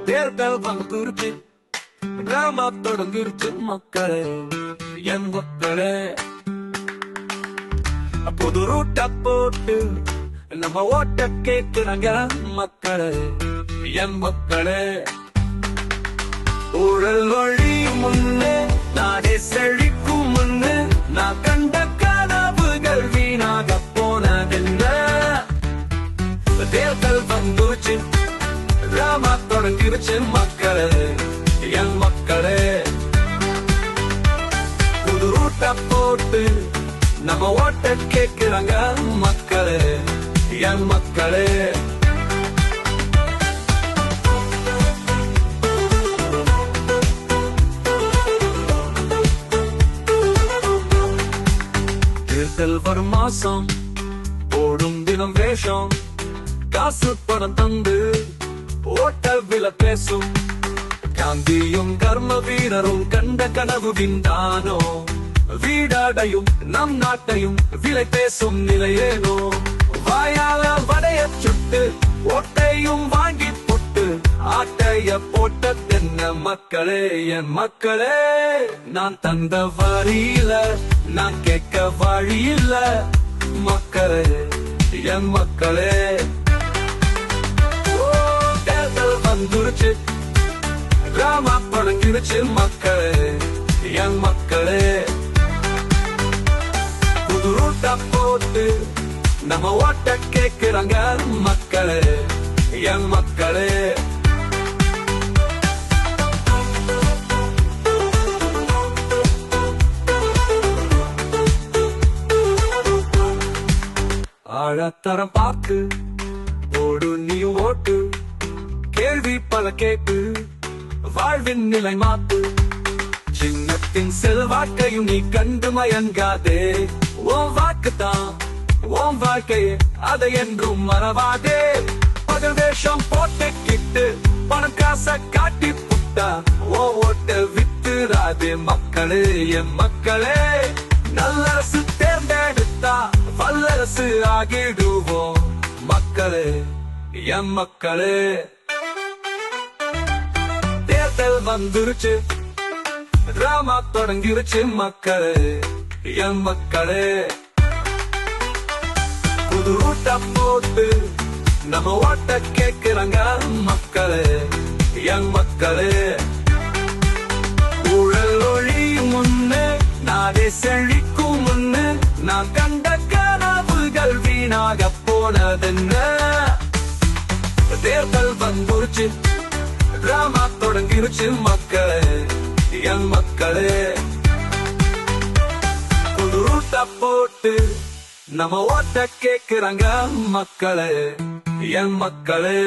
தேர்தல் வந்துருச்சு, டிராமா தொடங்கிருச்சு மக்களே, என் மக்களே. புது ரூட்ட போட்டு நம்ம ஓட்ட கேட்கிறாங்க மக்களே, என் மக்களே. ஊழல் வழி முன்னே நாடே செழிக்கும் முன்னே நான் கண்ட கனவுகள் வீணாக போனதென்ன. தேர்தல் வந்துருச்சு, டிராமா தொடங்கிருச்சு மக்களே, என் மக்களே. புது ரூட்ட போட்டு நம்ம ஓட்ட கேட்கிறாங்க மக்களே, என் மக்களே. தேர்தல் வரும் மாசம் போடும் தினம் வேஷம், காசு பணம் தந்து ஓட்ட வில பேசும். காந்தியும் கர்ம வீரரும் கண்ட கனவு விந்தானோ, வீடாடையும் நம் நாட்டையும் விலை பேசும் நிலையேனோ. வாயால வடைய சுட்டு ஓட்டையும் வாங்கி போட்டு ஆட்டைய போட்ட தென்ன மக்களே, என் மக்களே. நான் தந்த வரியில நான் கேட்க வழியில்ல மக்களே, என் மக்களே. தேர்தல் வந்துருச்சு, டிராமா தொடங்கிருச்சு மக்களே, என் மக்களே. புது ரூட்ட போட்டு நம்ம ஓட்ட கேட்கிறாங்க மக்களே, என் மக்களே. ஆழத்தரம் பார்த்து ஓடு நீ ஓட்டு, கேள்வி பல கேட்டு வாழ்வின் நிலை மாத்து. சின்னத்தின் செல்வாக்கையும் நீ கண்டு மயங்காதே, உன் வாக்குத்தான் உன் வாழ்க்கையே, அதை என்றும் மறவாதே. பகல் வேஷம் போட்டு கிட்டு பணம் காசை காட்டி புட்டா ஓ ஓட்ட வித்துறாதே மக்களே, என் மக்களே. நல்லரசு தேர்ந்தெடுத்தா வல்லரசு ஆகிடுவோம் மக்களே, என் மக்களே. தேர்தல் வந்துருச்சு, டிராமா தொடங்கிருச்சு மக்களே, என் மக்களே. புது ரூட்ட போட்டு நம்ம ஓட்ட கேட்கிறாங்க மக்களே, என் மக்களே. ஊழல் ஒளி முன்னே நாடே செழிக்கும் முன்னே நான் கண்ட கனவுகள் வீணாக போனதென்ன. தேர்தல் வந்துருச்சு, டிராமா தொடங்கிருச்சு மக்களே, என் மக்களே. புது ரூட்ட போட்டு நம்ம ஓட்ட கேட்கிறாங்க மக்களே, என் மக்களே.